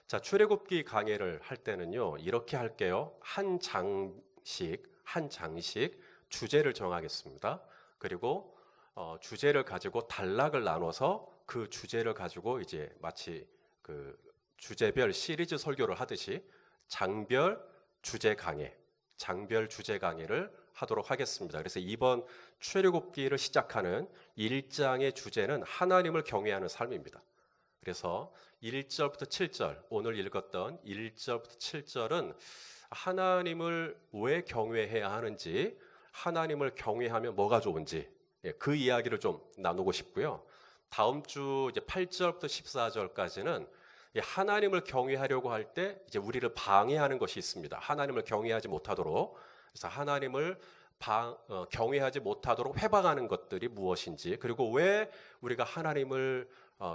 자, 출애굽기 강해를 할 때는요, 이렇게 할게요. 한 장씩 주제를 정하겠습니다. 그리고 주제를 가지고 단락을 나눠서 그 주제를 가지고 이제 마치 그 주제별 시리즈 설교를 하듯이 장별 주제 강해를 하도록 하겠습니다. 그래서 이번 출애굽기를 시작하는 1장의 주제는 하나님을 경외하는 삶입니다. 그래서 1절부터 7절, 오늘 읽었던 1절부터 7절은 하나님을 왜 경외해야 하는지, 하나님을 경외하면 뭐가 좋은지, 그 이야기를 좀 나누고 싶고요. 다음 주 이제 8절부터 14절까지는 하나님을 경외하려고 할 때 이제 우리를 방해하는 것이 있습니다. 하나님을 경외하지 못하도록. 그래서 하나님을 경외하지 못하도록 회방하는 것들이 무엇인지, 그리고 왜 우리가 하나님을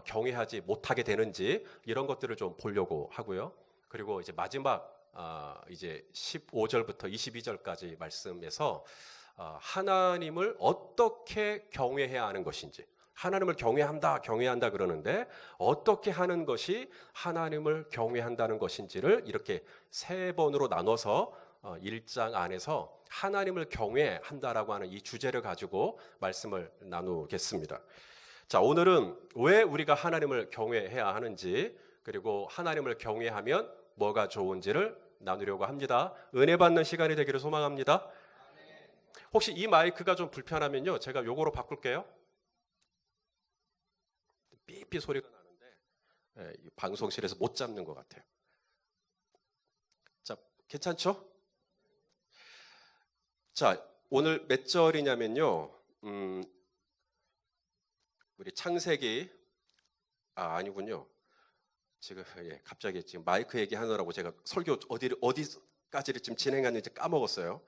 경외하지 못하게 되는지, 이런 것들을 좀 보려고 하고요. 그리고 이제 마지막 이제 15절부터 22절까지 말씀에서 하나님을 어떻게 경외해야 하는 것인지, 하나님을 경외한다 그러는데 어떻게 하는 것이 하나님을 경외한다는 것인지를 이렇게 세 번으로 나눠서 1장 안에서 하나님을 경외한다라고 하는 이 주제를 가지고 말씀을 나누겠습니다. 자, 오늘은 왜 우리가 하나님을 경외해야 하는지, 그리고 하나님을 경외하면 뭐가 좋은지를 나누려고 합니다. 은혜 받는 시간이 되기를 소망합니다. 혹시 이 마이크가 좀 불편하면요, 제가 요거로 바꿀게요. 삐삐 소리가 나는데 방송실에서 못 잡는 것 같아요. 자, 괜찮죠? 자, 오늘 몇 절이냐면요, 우리 창세기, 아니군요. 지금 갑자기 지금 마이크 얘기하느라고 제가 설교 어디까지를 지금 진행했는지 까먹었어요.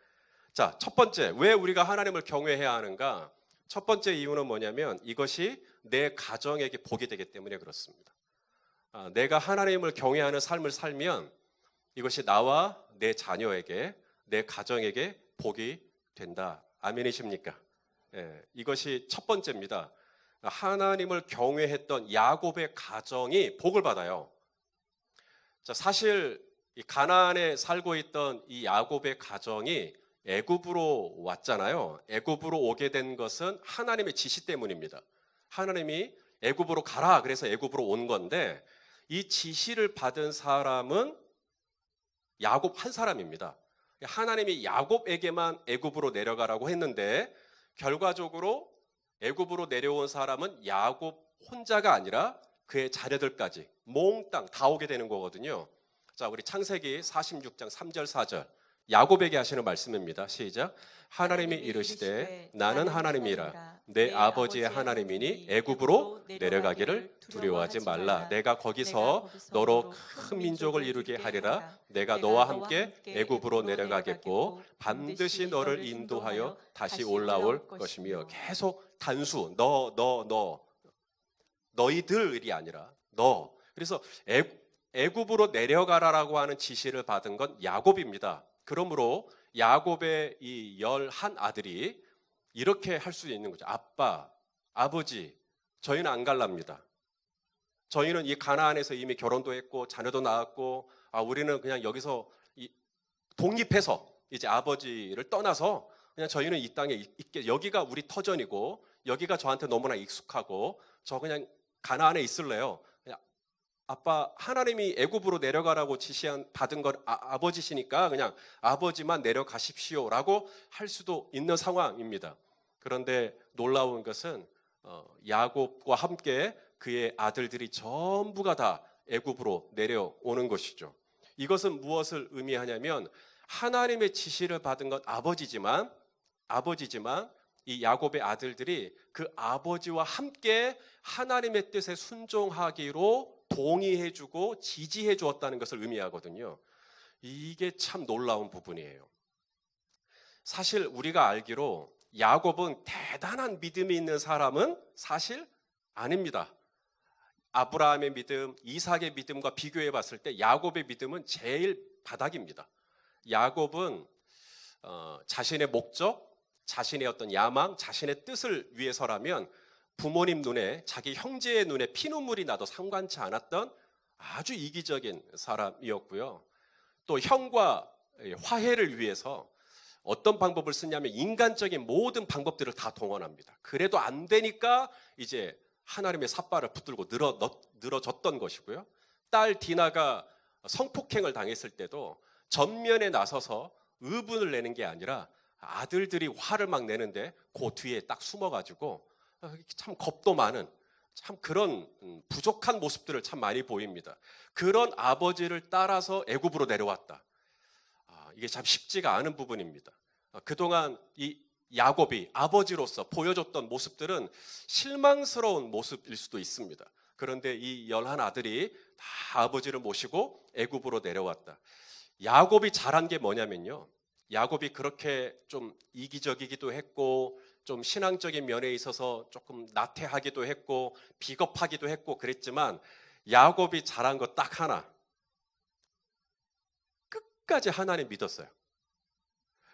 자, 첫 번째, 왜 우리가 하나님을 경외해야 하는가? 첫 번째 이유는 뭐냐면 이것이 내 가정에게 복이 되기 때문에 그렇습니다. 내가 하나님을 경외하는 삶을 살면 이것이 나와 내 자녀에게, 내 가정에게 복이 된다. 아멘이십니까? 이것이 첫 번째입니다. 하나님을 경외했던 야곱의 가정이 복을 받아요. 자, 사실 이 가나안에 살고 있던 이 야곱의 가정이 애굽으로 왔잖아요. 애굽으로 오게 된 것은 하나님의 지시 때문입니다. 하나님이 애굽으로 가라 그래서 애굽으로 온 건데, 이 지시를 받은 사람은 야곱 한 사람입니다. 하나님이 야곱에게만 애굽으로 내려가라고 했는데 결과적으로 애굽으로 내려온 사람은 야곱 혼자가 아니라 그의 자녀들까지 몽땅 다 오게 되는 거거든요. 자, 우리 창세기 46장 3절 4절 야곱에게 하시는 말씀입니다. 시작. 하나님이 이르시되 나는 하나님이라 내 아버지의 하나님이니 애굽으로 내려가기를 두려워하지 말라. 내가 거기서 너로 큰 민족을 이루게 하리라. 내가 너와 함께 애굽으로 내려가겠고 반드시 너를 인도하여 다시 올라올 것이며, 계속 단수 너희들이 아니라 너. 그래서 애굽으로 내려가라라고 하는 지시를 받은 건 야곱입니다. 그러므로 야곱의 이 11 아들이 이렇게 할 수 있는 거죠. 아빠, 아버지, 저희는 안 갈랍니다. 저희는 이 가나안에서 이미 결혼도 했고 자녀도 낳았고, 우리는 그냥 여기서 독립해서 이제 아버지를 떠나서 그냥 저희는 이 땅에 있게, 여기가 우리 터전이고 여기가 저한테 너무나 익숙하고 저 그냥 가나안에 있을래요. 아빠, 하나님이 애굽으로 내려가라고 받은 건 아버지시니까 그냥 아버지만 내려가십시오라고 할 수도 있는 상황입니다. 그런데 놀라운 것은 야곱과 함께 그의 아들들이 전부가 다 애굽으로 내려오는 것이죠. 이것은 무엇을 의미하냐면 하나님의 지시를 받은 건 아버지지만 이 야곱의 아들들이 그 아버지와 함께 하나님의 뜻에 순종하기로 동의해주고 지지해 주었다는 것을 의미하거든요. 이게 참 놀라운 부분이에요. 사실 우리가 알기로 야곱은 대단한 믿음이 있는 사람은 사실 아닙니다. 아브라함의 믿음, 이삭의 믿음과 비교해 봤을 때 야곱의 믿음은 제일 바닥입니다. 야곱은 자신의 목적, 자신의 어떤 야망, 자신의 뜻을 위해서라면 부모님 눈에, 자기 형제의 눈에 피눈물이 나도 상관치 않았던 아주 이기적인 사람이었고요. 또 형과 화해를 위해서 어떤 방법을 쓰냐면 인간적인 모든 방법들을 다 동원합니다. 그래도 안 되니까 이제 하나님의 삿발을 붙들고 늘어졌던 것이고요. 딸 디나가 성폭행을 당했을 때도 전면에 나서서 의분을 내는 게 아니라 아들들이 화를 막 내는데 그 뒤에 딱 숨어가지고 참 겁도 많은 참 그런 부족한 모습들을 참 많이 보입니다. 그런 아버지를 따라서 애굽으로 내려왔다. 이게 참 쉽지가 않은 부분입니다. 그동안 이 야곱이 아버지로서 보여줬던 모습들은 실망스러운 모습일 수도 있습니다. 그런데 이 11 아들이 다 아버지를 모시고 애굽으로 내려왔다. 야곱이 잘한 게 뭐냐면요. 야곱이 그렇게 좀 이기적이기도 했고 좀 신앙적인 면에 있어서 조금 나태하기도 했고 비겁하기도 했고 그랬지만 야곱이 잘한 거 딱 하나. 끝까지 하나님 믿었어요.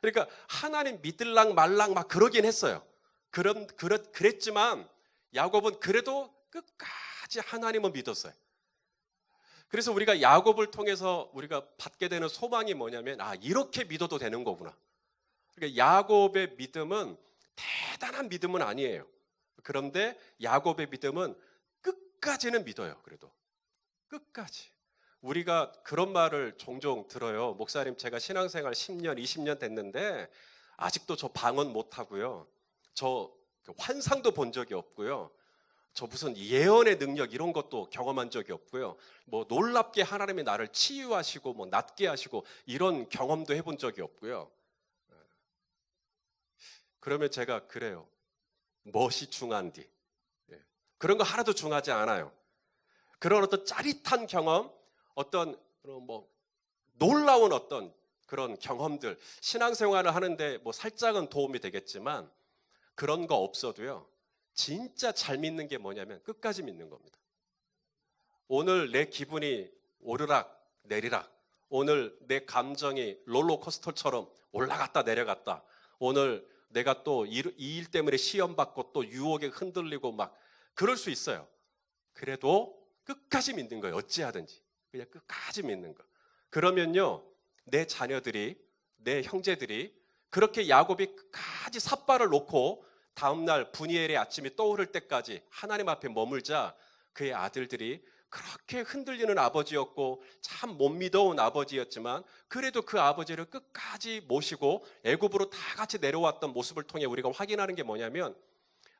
그러니까 하나님 믿을랑 말랑 막 그러긴 했어요. 그랬지만 야곱은 그래도 끝까지 하나님을 믿었어요. 그래서 우리가 야곱을 통해서 우리가 받게 되는 소망이 뭐냐면 이렇게 믿어도 되는 거구나. 그러니까 야곱의 믿음은 대단한 믿음은 아니에요. 그런데 야곱의 믿음은 끝까지는 믿어요. 그래도 끝까지. 우리가 그런 말을 종종 들어요. 목사님, 제가 신앙생활 10년, 20년 됐는데 아직도 저 방언 못하고요. 저 환상도 본 적이 없고요. 저 무슨 예언의 능력 이런 것도 경험한 적이 없고요. 뭐 놀랍게 하나님이 나를 치유하시고 뭐 낫게 하시고 이런 경험도 해본 적이 없고요. 그러면 제가 그래요. 멋이 중한디. 그런 거 하나도 중하지 않아요. 그런 어떤 짜릿한 경험, 어떤 뭐 놀라운 어떤 그런 경험들, 신앙생활을 하는데 뭐 살짝은 도움이 되겠지만 그런 거 없어도요. 진짜 잘 믿는 게 뭐냐면 끝까지 믿는 겁니다. 오늘 내 기분이 오르락 내리락, 오늘 내 감정이 롤러코스터처럼 올라갔다 내려갔다, 오늘 내가 또 이 일 때문에 시험받고 또 유혹에 흔들리고 막 그럴 수 있어요. 그래도 끝까지 믿는 거예요. 어찌하든지 그냥 끝까지 믿는 거. 그러면요, 내 자녀들이, 내 형제들이 그렇게 야곱이 끝까지 삿발을 놓고 다음날 분이엘의 아침이 떠오를 때까지 하나님 앞에 머물자 그의 아들들이 그렇게 흔들리는 아버지였고 참 못 믿어온 아버지였지만 그래도 그 아버지를 끝까지 모시고 애굽으로 다 같이 내려왔던 모습을 통해 우리가 확인하는 게 뭐냐면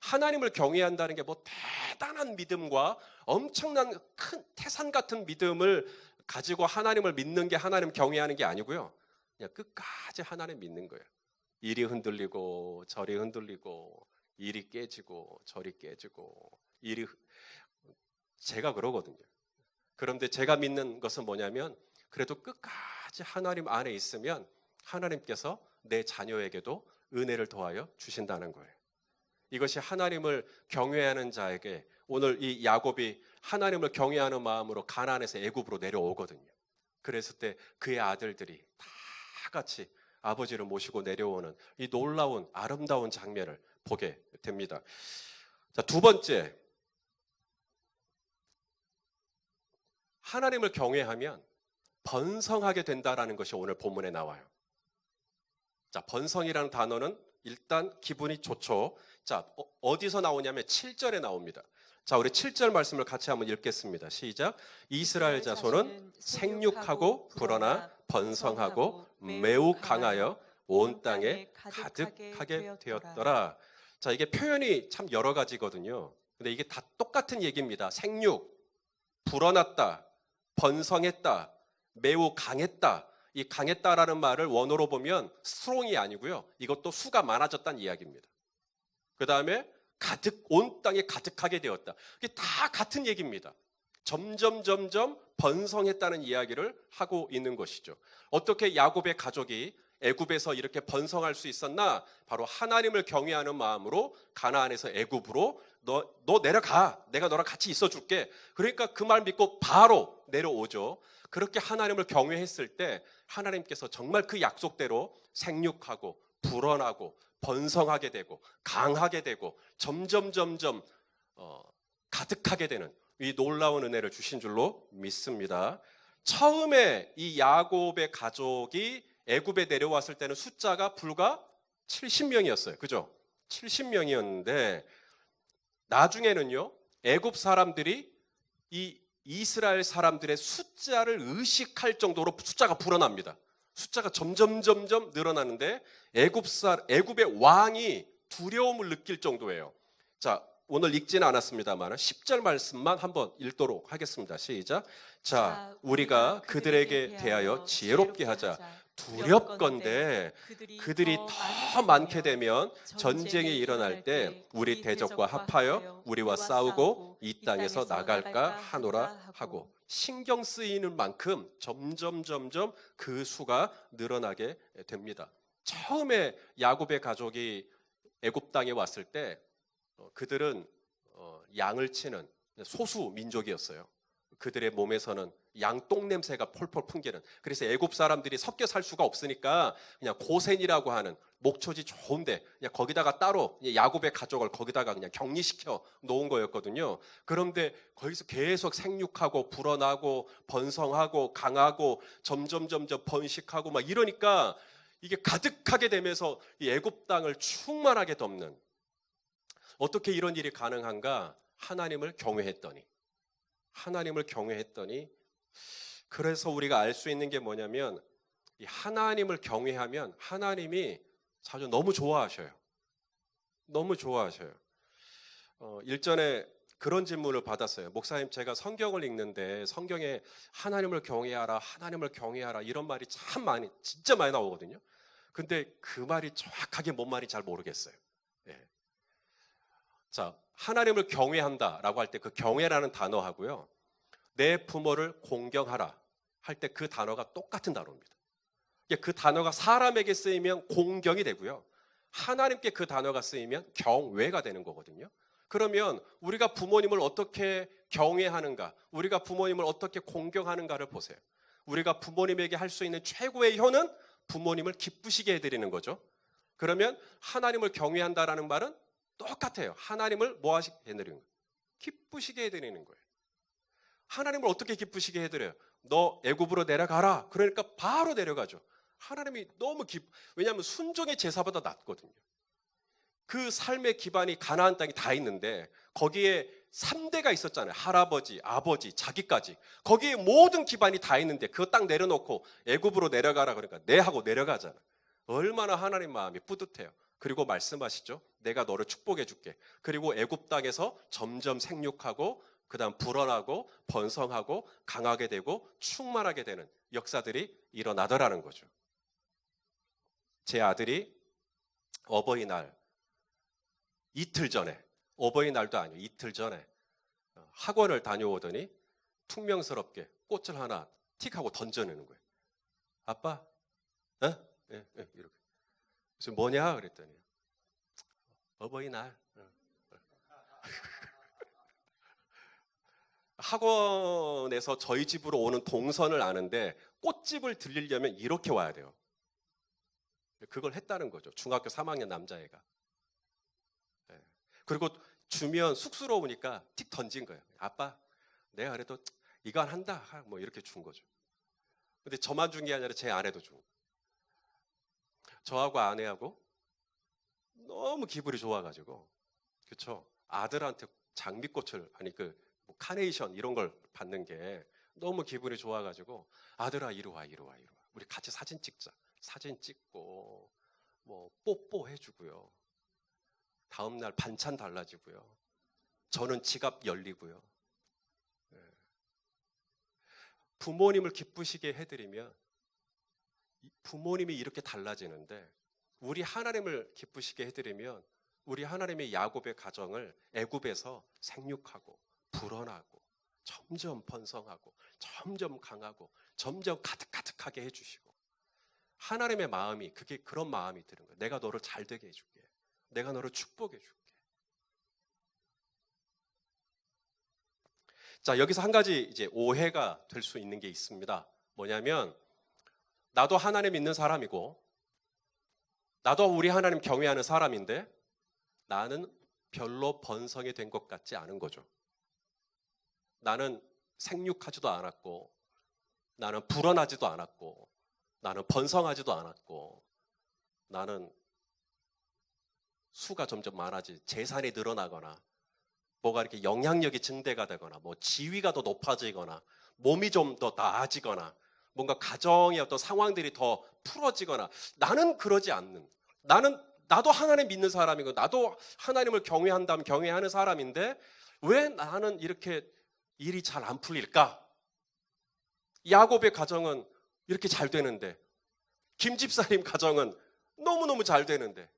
하나님을 경외한다는 게 뭐 대단한 믿음과 엄청난 큰 태산 같은 믿음을 가지고 하나님을 믿는 게 하나님 경외하는 게 아니고요. 그냥 끝까지 하나님 믿는 거예요. 이리 흔들리고 저리 흔들리고 이리 깨지고 저리 깨지고 제가 그러거든요. 그런데 제가 믿는 것은 뭐냐면 그래도 끝까지 하나님 안에 있으면 하나님께서 내 자녀에게도 은혜를 더하여 주신다는 거예요. 이것이 하나님을 경외하는 자에게 오늘 이 야곱이 하나님을 경외하는 마음으로 가나안에서 애굽으로 내려오거든요. 그랬을 때 그의 아들들이 다 같이 아버지를 모시고 내려오는 이 놀라운 아름다운 장면을 보게 됩니다. 자, 두 번째, 하나님을 경외하면 번성하게 된다라는 것이 오늘 본문에 나와요. 자, 번성이라는 단어는 일단 기분이 좋죠. 자, 어디서 나오냐면 7절에 나옵니다. 자, 우리 7절 말씀을 같이 한번 읽겠습니다. 시작. 이스라엘 자손은 생육하고 불어나 번성하고 매우 강하여 온 땅에 가득하게 되었더라. 자, 이게 표현이 참 여러 가지거든요. 근데 이게 다 똑같은 얘기입니다. 생육, 불어났다, 번성했다, 매우 강했다. 이 강했다라는 말을 원어로 보면 스트롱이 아니고요. 이것도 수가 많아졌다는 이야기입니다. 그 다음에 온 땅에 가득하게 되었다. 이게 다 같은 얘기입니다. 점점 번성했다는 이야기를 하고 있는 것이죠. 어떻게 야곱의 가족이 애굽에서 이렇게 번성할 수 있었나? 바로 하나님을 경외하는 마음으로 가나안에서 애굽으로 너 내려가. 내가 너랑 같이 있어 줄게. 그러니까 그 말 믿고 바로 내려오죠. 그렇게 하나님을 경외했을 때 하나님께서 정말 그 약속대로 생육하고 불어나고 번성하게 되고 강하게 되고 점점 가득하게 되는 이 놀라운 은혜를 주신 줄로 믿습니다. 처음에 이 야곱의 가족이 애굽에 내려왔을 때는 숫자가 불과 70명이었어요. 그죠? 70명이었는데 나중에는요, 애굽 사람들이 이 이스라엘 사람들의 숫자를 의식할 정도로 숫자가 불어납니다. 숫자가 점점 늘어나는데 애굽의 왕이 두려움을 느낄 정도예요. 자, 오늘 읽지는 않았습니다만 10절 말씀만 한번 읽도록 하겠습니다. 시작. 자, 우리가 그들에게 대하여 지혜롭게 하자. 두렵건대 그들이 더 많게 되면 전쟁이 일어날 때 우리 대적과 합하여 우리와 싸우고 이 땅에서 나갈까 하노라 하고, 신경 쓰이는 만큼 점점 그 수가 늘어나게 됩니다. 처음에 야곱의 가족이 애굽 땅에 왔을 때 그들은 양을 치는 소수 민족이었어요. 그들의 몸에서는 양 똥 냄새가 폴폴 풍기는, 그래서 애굽 사람들이 섞여 살 수가 없으니까 그냥 고센이라고 하는 목초지 좋은데 그냥 거기다가 따로 야곱의 가족을 거기다가 그냥 격리시켜 놓은 거였거든요. 그런데 거기서 계속 생육하고 불어나고 번성하고 강하고 점점 번식하고 막 이러니까 이게 가득하게 되면서 이 애굽 땅을 충만하게 덮는, 어떻게 이런 일이 가능한가? 하나님을 경외했더니. 그래서 우리가 알 수 있는 게 뭐냐면, 이 하나님을 경외하면 하나님이 자주 너무 좋아하셔요. 일전에 그런 질문을 받았어요. 목사님, 제가 성경을 읽는데 성경에 하나님을 경외하라 이런 말이 진짜 많이 나오거든요. 근데 그 말이 정확하게 뭔 말인지 잘 모르겠어요. 예. 자, 하나님을 경외한다라고 할 때 그 경외라는 단어하고요, 내 부모를 공경하라 할 때 그 단어가 똑같은 단어입니다. 그 단어가 사람에게 쓰이면 공경이 되고요, 하나님께 그 단어가 쓰이면 경외가 되는 거거든요. 그러면 우리가 부모님을 어떻게 경외하는가, 우리가 부모님을 어떻게 공경하는가를 보세요. 우리가 부모님에게 할 수 있는 최고의 효는 부모님을 기쁘시게 해드리는 거죠. 그러면 하나님을 경외한다라는 말은 똑같아요. 하나님을 뭐 하시게 해드리는 거예요? 기쁘시게 해드리는 거예요. 하나님을 어떻게 기쁘시게 해드려요? 너 애굽으로 내려가라. 그러니까 바로 내려가죠. 하나님이 너무 왜냐하면 순종의 제사보다 낫거든요. 그 삶의 기반이 가나안 땅이 다 있는데 거기에 3대가 있었잖아요. 할아버지, 아버지, 자기까지. 거기에 모든 기반이 다 있는데 그거 딱 내려놓고 애굽으로 내려가라 그러니까 네 하고 내려가잖아. 얼마나 하나님 마음이 뿌듯해요. 그리고 말씀하시죠. 내가 너를 축복해 줄게. 그리고 애굽 땅에서 점점 생육하고 그다음 불어나고 번성하고 강하게 되고 충만하게 되는 역사들이 일어나더라는 거죠. 제 아들이 어버이날 이틀 전에, 어버이날도 아니고 이틀 전에 학원을 다녀오더니 퉁명스럽게 꽃을 하나 틱 하고 던져내는 거예요. 아빠, 이렇게. 그래서 뭐냐 그랬더니 어버이날. 학원에서 저희 집으로 오는 동선을 아는데 꽃집을 들리려면 이렇게 와야 돼요. 그걸 했다는 거죠. 중학교 3학년 남자애가. 그리고 주면 쑥스러우니까 틱 던진 거예요. 아빠, 내가 그래도 이거 한다. 뭐 이렇게 준 거죠. 근데 저만 준 게 아니라 제 아내도 준 거예요. 저하고 아내하고 너무 기분이 좋아가지고, 그렇죠? 아들한테 장미꽃을, 아니 뭐 카네이션 이런 걸 받는 게 너무 기분이 좋아가지고, 아들아 이리 와. 우리 같이 사진 찍자. 사진 찍고 뭐 뽀뽀 해주고요. 다음날 반찬 달라지고요. 저는 지갑 열리고요. 부모님을 기쁘시게 해드리면 부모님이 이렇게 달라지는데, 우리 하나님을 기쁘시게 해드리면 우리 하나님의 야곱의 가정을 애굽에서 생육하고 불어나고 점점 번성하고 점점 강하고 점점 가득하게 해주시고, 하나님의 마음이 그런 마음이 드는 거예요. 내가 너를 잘 되게 해줄게. 내가 너를 축복해 줄게. 자, 여기서 한 가지 이제 오해가 될 수 있는 게 있습니다. 뭐냐면, 나도 하나님 믿는 사람이고 나도 우리 하나님 경외하는 사람인데 나는 별로 번성이 된 것 같지 않은 거죠. 나는 생육하지도 않았고, 나는 불어나지도 않았고, 나는 번성하지도 않았고, 나는 수가 점점 많아지, 재산이 늘어나거나, 뭐가 이렇게 영향력이 증대가 되거나, 뭐 지위가 더 높아지거나, 몸이 좀 더 나아지거나, 뭔가 가정의 어떤 상황들이 더 풀어지거나, 나는 그러지 않는, 나도 하나님 믿는 사람이고, 나도 하나님을 경외한다면 경외하는 사람인데, 왜 나는 이렇게 일이 잘 안 풀릴까? 야곱의 가정은 이렇게 잘 되는데, 김 집사님 가정은 너무너무 잘 되는데,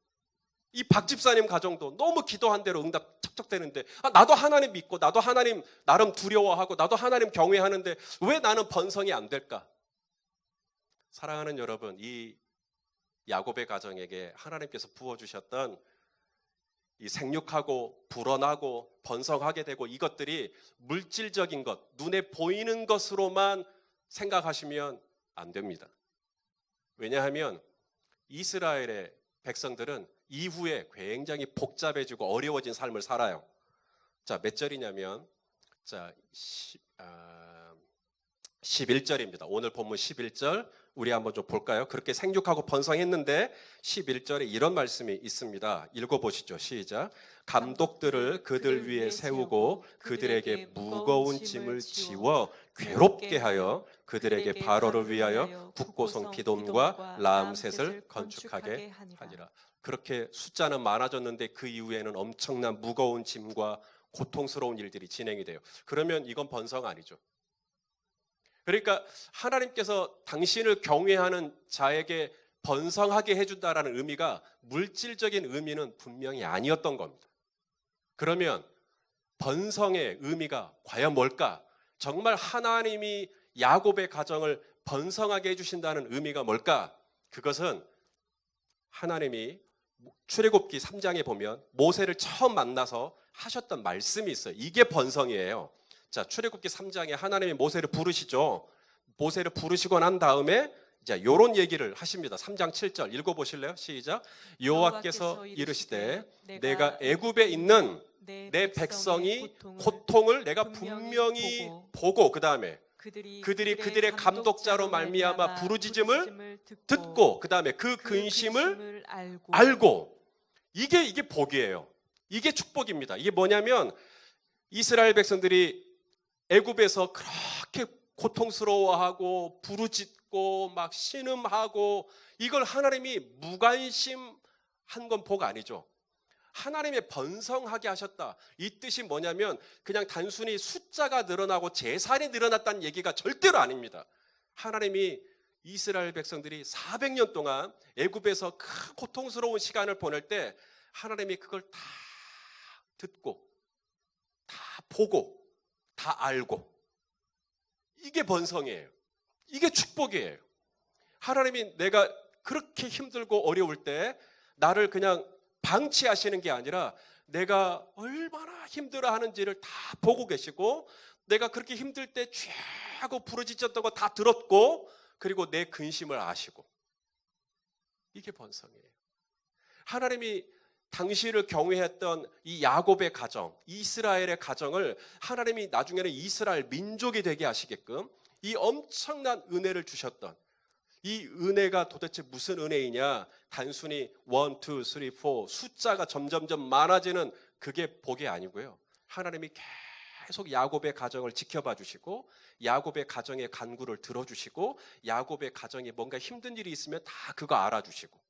이 박 집사님 가정도 너무 기도한 대로 응답 척척되는데, 나도 하나님 믿고, 나도 하나님 나름 두려워하고, 나도 하나님 경외하는데 왜 나는 번성이 안 될까? 사랑하는 여러분, 이 야곱의 가정에게 하나님께서 부어주셨던 이 생육하고 불어나고 번성하게 되고, 이것들이 물질적인 것, 눈에 보이는 것으로만 생각하시면 안 됩니다. 왜냐하면 이스라엘의 백성들은 이후에 굉장히 복잡해지고 어려워진 삶을 살아요. 자, 몇 절이냐면, 자, 11절입니다. 오늘 본문 11절 우리 한번 좀 볼까요? 그렇게 생육하고 번성했는데 11절에 이런 말씀이 있습니다. 읽어보시죠. 시작. 감독들을 그들 위에 세우고 그들에게 무거운 짐을 지워 괴롭게 하여 그들에게 바로를 위하여 북고성 비돔과 라암셋을 건축하게 하니라. 그렇게 숫자는 많아졌는데 그 이후에는 엄청난 무거운 짐과 고통스러운 일들이 진행이 돼요. 그러면 이건 번성 아니죠. 그러니까 하나님께서 당신을 경외하는 자에게 번성하게 해준다라는 의미가 물질적인 의미는 분명히 아니었던 겁니다. 그러면 번성의 의미가 과연 뭘까? 정말 하나님이 야곱의 가정을 번성하게 해주신다는 의미가 뭘까? 그것은 하나님이 출애굽기 3장에 보면 모세를 처음 만나서 하셨던 말씀이 있어요. 이게 번성이에요. 자, 출애굽기 3장에 하나님이 모세를 부르시죠. 모세를 부르시고 난 다음에 이제 이런 얘기를 하십니다. 3장 7절 읽어보실래요? 시작. 여호와께서 이르시되 내가 애굽에 있는 내 백성이 고통을 내가 분명히 보고, 그 다음에 그들이 그들의 감독자로 말미암아 부르짖음을 듣고, 그 다음에 그 근심을 알고. 이게 복이에요. 이게 축복입니다. 이게 뭐냐면 이스라엘 백성들이 애굽에서 그렇게 고통스러워하고 부르짖고 막 신음하고, 이걸 하나님이 무관심한 건 복 아니죠. 하나님의 번성하게 하셨다. 이 뜻이 뭐냐면 그냥 단순히 숫자가 늘어나고 재산이 늘어났다는 얘기가 절대로 아닙니다. 하나님이 이스라엘 백성들이 400년 동안 애굽에서 큰 고통스러운 시간을 보낼 때 하나님이 그걸 다 듣고 다 보고 다 알고, 이게 번성이에요. 이게 축복이에요. 하나님이 내가 그렇게 힘들고 어려울 때 나를 그냥 방치하시는 게 아니라 내가 얼마나 힘들어하는지를 다 보고 계시고, 내가 그렇게 힘들 때 쥐하고 부르짖었던 거 다 들었고, 그리고 내 근심을 아시고. 이게 번성이에요. 하나님이 당시를 경외했던 이 야곱의 가정, 이스라엘의 가정을 하나님이 나중에는 이스라엘 민족이 되게 하시게끔 이 엄청난 은혜를 주셨던, 이 은혜가 도대체 무슨 은혜이냐? 단순히 1, 2, 3, 4 숫자가 점점점 많아지는 그게 복이 아니고요. 하나님이 계속 야곱의 가정을 지켜봐 주시고, 야곱의 가정의 간구를 들어주시고, 야곱의 가정에 뭔가 힘든 일이 있으면 다 그거 알아주시고.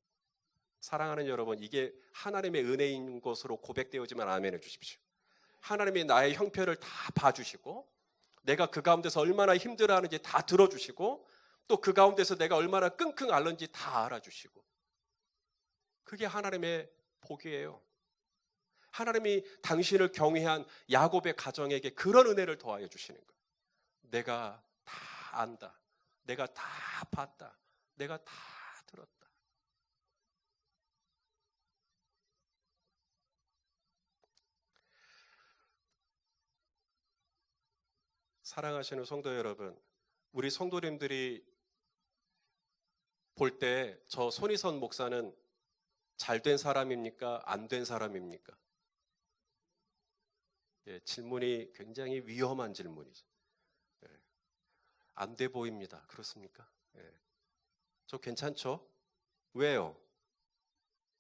사랑하는 여러분, 이게 하나님의 은혜인 것으로 고백되어지면 아멘 해주십시오. 하나님이 나의 형편을 다 봐주시고, 내가 그 가운데서 얼마나 힘들어하는지 다 들어주시고, 또 그 가운데서 내가 얼마나 끙끙 앓는지 다 알아주시고. 그게 하나님의 복이에요. 하나님이 당신을 경외한 야곱의 가정에게 그런 은혜를 더하여 주시는 거예요. 내가 다 안다. 내가 다 봤다. 내가 다 들었다. 사랑하시는 성도 여러분, 우리 성도님들이 볼 때 저 손희선 목사는 잘 된 사람입니까? 안 된 사람입니까? 질문이 굉장히 위험한 질문이죠. 안 돼 보입니다. 그렇습니까? 저 괜찮죠? 왜요?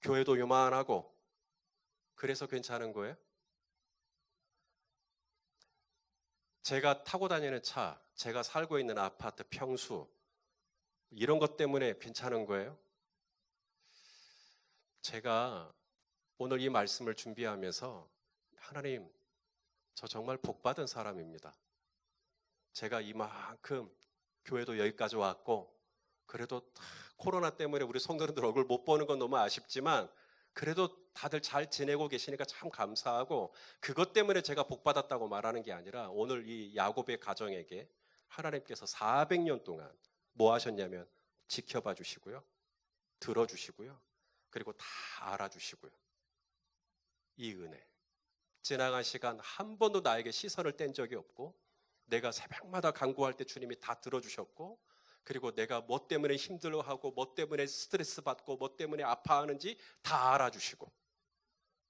교회도 요만하고 그래서 괜찮은 거예요? 제가 타고 다니는 차, 제가 살고 있는 아파트 평수 이런 것 때문에 괜찮은 거예요? 제가 오늘 이 말씀을 준비하면서 하나님, 저 정말 복받은 사람입니다. 제가 이만큼 교회도 여기까지 왔고 그래도 코로나 때문에 우리 성도님들 얼굴 못 보는 건 너무 아쉽지만 그래도 다들 잘 지내고 계시니까 참 감사하고 그것 때문에 제가 복받았다고 말하는 게 아니라 오늘 이 야곱의 가정에게 하나님께서 400년 동안 뭐 하셨냐면 지켜봐 주시고요. 들어주시고요. 그리고 다 알아주시고요. 이 은혜. 지나간 시간 한 번도 나에게 시선을 뗀 적이 없고 내가 새벽마다 간구할 때 주님이 다 들어주셨고 그리고 내가 뭐 때문에 힘들어하고 뭐 때문에 스트레스 받고 뭐 때문에 아파하는지 다 알아주시고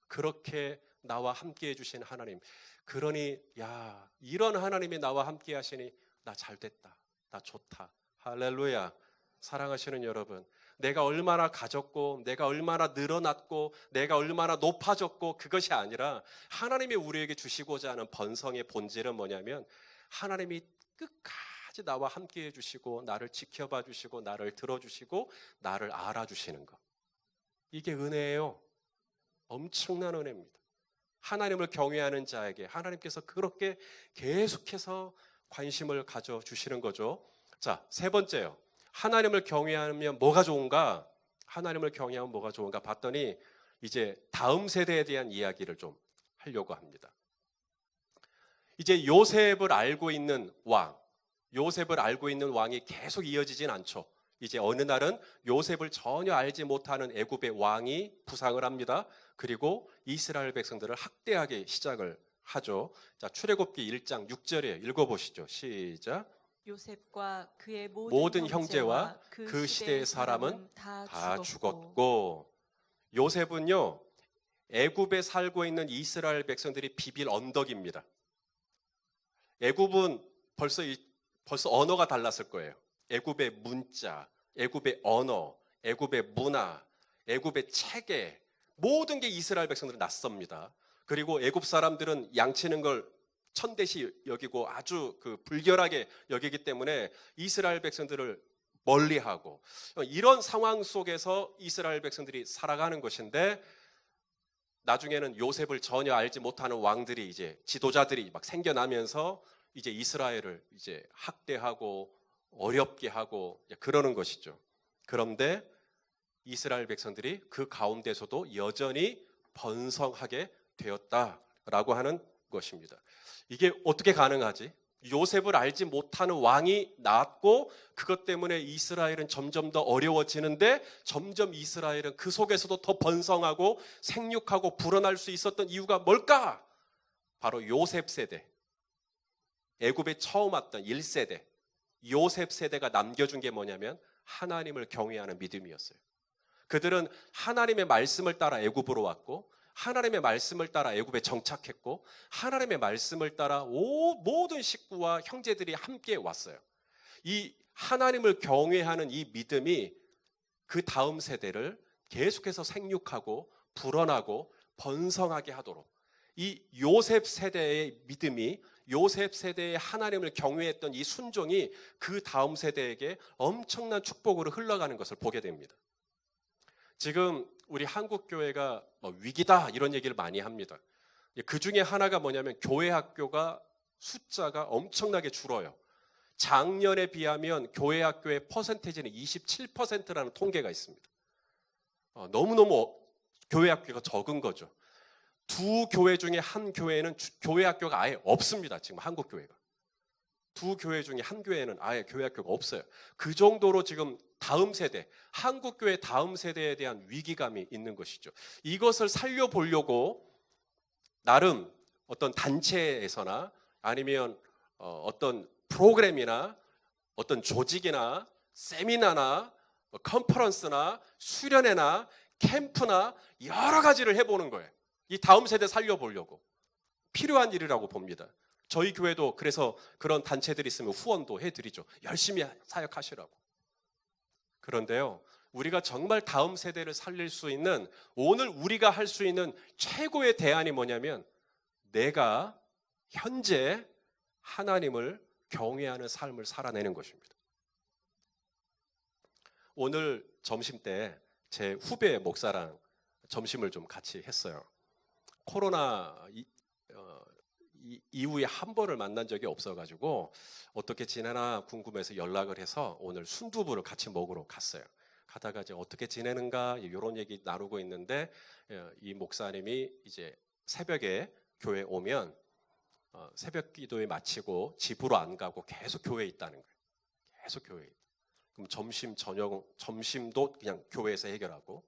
그렇게 나와 함께 해주신 하나님. 그러니 야 이런 하나님이 나와 함께 하시니 나 잘됐다. 나 좋다. 할렐루야. 사랑하시는 여러분, 내가 얼마나 가졌고 내가 얼마나 늘어났고 내가 얼마나 높아졌고 그것이 아니라 하나님이 우리에게 주시고자 하는 번성의 본질은 뭐냐면 하나님이 끝까지 나와 함께 해주시고 나를 지켜봐 주시고 나를 들어주시고 나를 알아주시는 것. 이게 은혜예요. 엄청난 은혜입니다. 하나님을 경외하는 자에게 하나님께서 그렇게 계속해서 관심을 가져주시는 거죠. 자, 세 번째요. 하나님을 경외하면 뭐가 좋은가? 하나님을 경외하면 뭐가 좋은가 봤더니 이제 다음 세대에 대한 이야기를 좀 하려고 합니다. 이제 요셉을 알고 있는 왕, 요셉을 알고 있는 왕이 계속 이어지진 않죠. 이제 어느 날은 요셉을 전혀 알지 못하는 애굽의 왕이 부상을 합니다. 그리고 이스라엘 백성들을 학대하기 시작을 하죠. 자, 출애굽기 1장 6절에 읽어보시죠. 시작. 요셉과 그의 모든 형제와 그 시대의 사람은 다 죽었고 요셉은요 애굽에 살고 있는 이스라엘 백성들이 비빌 언덕입니다. 애굽은 벌써 언어가 달랐을 거예요. 애굽의 문자, 애굽의 언어, 애굽의 문화, 애굽의 체계 모든 게 이스라엘 백성들은 낯섭니다. 그리고 애굽 사람들은 양치는 걸 천대시 여기고 아주 불결하게 여기기 때문에 이스라엘 백성들을 멀리하고 이런 상황 속에서 이스라엘 백성들이 살아가는 것인데 나중에는 요셉을 전혀 알지 못하는 왕들이 이제 지도자들이 막 생겨나면서 이제 이스라엘을 이제 학대하고 어렵게 하고 그러는 것이죠. 그런데 이스라엘 백성들이 그 가운데서도 여전히 번성하게 되었다라고 하는 것입니다. 이게 어떻게 가능하지? 요셉을 알지 못하는 왕이 나왔고 그것 때문에 이스라엘은 점점 더 어려워지는데 점점 이스라엘은 그 속에서도 더 번성하고 생육하고 불어날 수 있었던 이유가 뭘까? 바로 요셉 세대, 애굽에 처음 왔던 1세대 요셉 세대가 남겨준 게 뭐냐면 하나님을 경외하는 믿음이었어요. 그들은 하나님의 말씀을 따라 애굽으로 왔고 하나님의 말씀을 따라 애굽에 정착했고 하나님의 말씀을 따라 모든 식구와 형제들이 함께 왔어요. 이 하나님을 경외하는 이 믿음이 그 다음 세대를 계속해서 생육하고 불어나고 번성하게 하도록 이 요셉 세대의 믿음이 요셉 세대의 하나님을 경외했던 이 순종이 그 다음 세대에게 엄청난 축복으로 흘러가는 것을 보게 됩니다. 지금 우리 한국교회가 위기다 이런 얘기를 많이 합니다. 그 중에 하나가 뭐냐면 교회 학교가 숫자가 엄청나게 줄어요. 작년에 비하면 교회 학교의 퍼센테이지는 27%라는 통계가 있습니다. 너무너무 교회 학교가 적은 거죠. 두 교회 중에 한 교회는 교회 학교가 아예 없습니다. 지금 한국 교회가. 두 교회 중에 한 교회는 아예 교회 학교가 없어요. 그 정도로 지금 다음 세대, 한국 교회 다음 세대에 대한 위기감이 있는 것이죠. 이것을 살려보려고 나름 어떤 단체에서나 아니면 어떤 프로그램이나 어떤 조직이나 세미나나 컨퍼런스나 수련회나 캠프나 여러 가지를 해보는 거예요. 이 다음 세대 살려보려고. 필요한 일이라고 봅니다. 저희 교회도 그래서 그런 단체들이 있으면 후원도 해드리죠. 열심히 사역하시라고. 그런데요, 우리가 정말 다음 세대를 살릴 수 있는, 오늘 우리가 할 수 있는 최고의 대안이 뭐냐면, 내가 현재 하나님을 경외하는 삶을 살아내는 것입니다. 오늘 점심 때 제 후배 목사랑 점심을 좀 같이 했어요. 코로나 이후에 한 번을 만난 적이 없어가지고 어떻게 지내나 궁금해서 연락을 해서 오늘 순두부를 같이 먹으러 갔어요. 가다가 이제 어떻게 지내는가 이런 얘기 나누고 있는데 이 목사님이 이제 새벽에 교회 오면 새벽 기도에 마치고 집으로 안 가고 계속 교회에 있다는 거예요. 계속 교회에 있다. 그럼 점심, 저녁, 점심도 그냥 교회에서 해결하고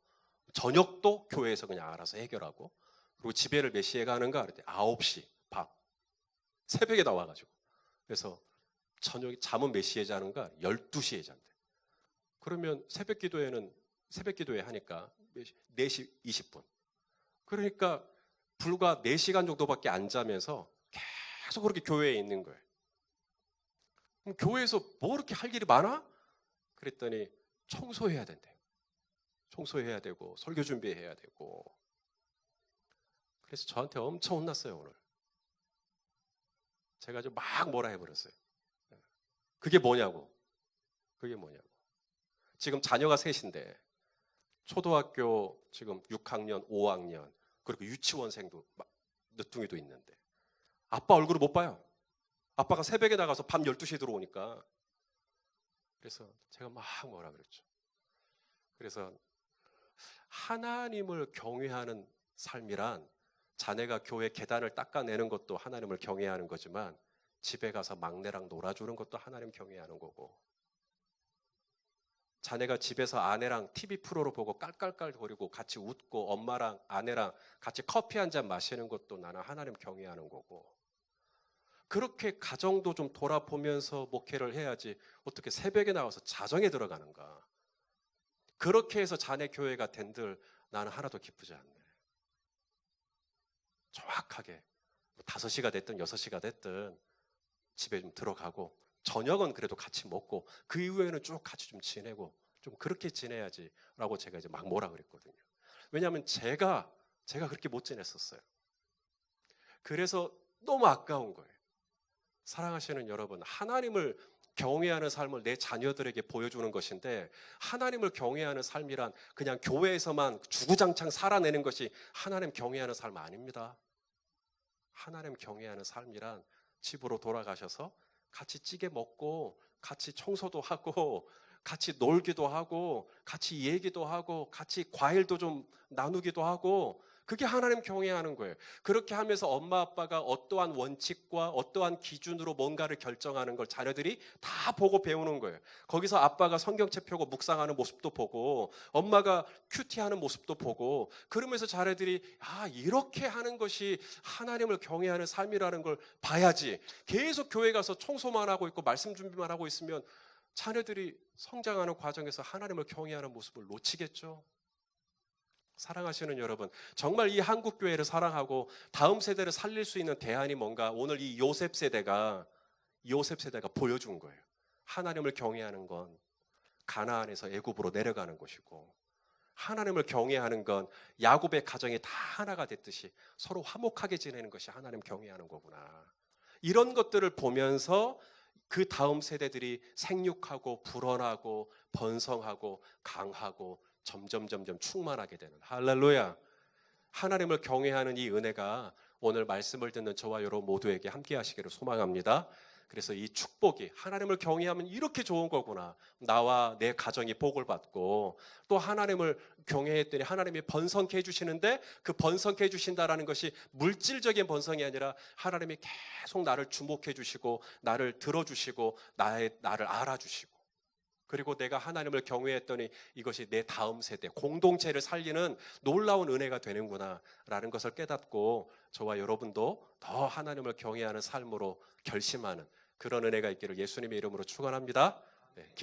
저녁도 교회에서 그냥 알아서 해결하고 그리고 집에를 몇 시에 가는가 그랬더니 9시 밥 새벽에 나와가지고 그래서 저녁에 잠은 몇 시에 자는가 12시에 잔대. 그러면 새벽 기도회 하니까 4시 20분 그러니까 불과 4시간 정도밖에 안 자면서 계속 그렇게 교회에 있는 거예요. 그럼 교회에서 뭐 그렇게 할 일이 많아? 그랬더니 청소해야 된대요. 청소해야 되고 설교 준비해야 되고. 그래서 저한테 엄청 혼났어요 오늘. 제가 좀 막 뭐라 해버렸어요. 그게 뭐냐고. 지금 자녀가 셋인데 초등학교 지금 6학년, 5학년 그리고 유치원생도 늦둥이도 있는데 아빠 얼굴을 못 봐요. 아빠가 새벽에 나가서 밤 12시에 들어오니까. 그래서 제가 막 뭐라 그랬죠. 그래서 하나님을 경외하는 삶이란 자네가 교회 계단을 닦아내는 것도 하나님을 경외하는 거지만 집에 가서 막내랑 놀아주는 것도 하나님 경외하는 거고 자네가 집에서 아내랑 TV 프로를 보고 깔깔깔거리고 같이 웃고 엄마랑 아내랑 같이 커피 한 잔 마시는 것도 나는 하나님 경외하는 거고 그렇게 가정도 좀 돌아보면서 목회를 해야지 어떻게 새벽에 나와서 자정에 들어가는가. 그렇게 해서 자네 교회가 된들 나는 하나도 기쁘지 않네. 정확하게 5시가 됐든 6시가 됐든 집에 좀 들어가고 저녁은 그래도 같이 먹고 그 이후에는 쭉 같이 좀 지내고 좀 그렇게 지내야지 라고 제가 이제 막 뭐라 그랬거든요. 왜냐하면 제가 그렇게 못 지냈었어요. 그래서 너무 아까운 거예요. 사랑하시는 여러분, 하나님을 경외하는 삶을 내 자녀들에게 보여주는 것인데 하나님을 경외하는 삶이란 그냥 교회에서만 주구장창 살아내는 것이 하나님 경외하는 삶 아닙니다. 하나님 경외하는 삶이란 집으로 돌아가셔서 같이 찌개 먹고 같이 청소도 하고 같이 놀기도 하고 같이 얘기도 하고 같이 과일도 좀 나누기도 하고 그게 하나님 경외하는 거예요. 그렇게 하면서 엄마 아빠가 어떠한 원칙과 어떠한 기준으로 뭔가를 결정하는 걸 자녀들이 다 보고 배우는 거예요. 거기서 아빠가 성경책 펴고 묵상하는 모습도 보고 엄마가 큐티하는 모습도 보고 그러면서 자녀들이 이렇게 하는 것이 하나님을 경외하는 삶이라는 걸 봐야지 계속 교회 가서 청소만 하고 있고 말씀 준비만 하고 있으면 자녀들이 성장하는 과정에서 하나님을 경외하는 모습을 놓치겠죠. 사랑하시는 여러분, 정말 이 한국교회를 사랑하고 다음 세대를 살릴 수 있는 대안이 뭔가 오늘 이 요셉 세대가 보여준 거예요. 하나님을 경외하는 건 가나안에서 애굽으로 내려가는 것이고 하나님을 경외하는 건 야곱의 가정이 다 하나가 됐듯이 서로 화목하게 지내는 것이 하나님 경외하는 거구나. 이런 것들을 보면서 그 다음 세대들이 생육하고 불어나고 번성하고 강하고 점점 충만하게 되는 할렐루야. 하나님을 경외하는 이 은혜가 오늘 말씀을 듣는 저와 여러분 모두에게 함께 하시기를 소망합니다. 그래서 이 축복이 하나님을 경외하면 이렇게 좋은 거구나. 나와 내 가정이 복을 받고 또 하나님을 경외했더니 하나님이 번성케 해주시는데 그 번성케 해주신다라는 것이 물질적인 번성이 아니라 하나님이 계속 나를 주목해 주시고 나를 들어주시고 나를 알아주시고 그리고 내가 하나님을 경외했더니 이것이 내 다음 세대, 공동체를 살리는 놀라운 은혜가 되는구나 라는 것을 깨닫고 저와 여러분도 더 하나님을 경외하는 삶으로 결심하는 그런 은혜가 있기를 예수님의 이름으로 축원합니다. 네.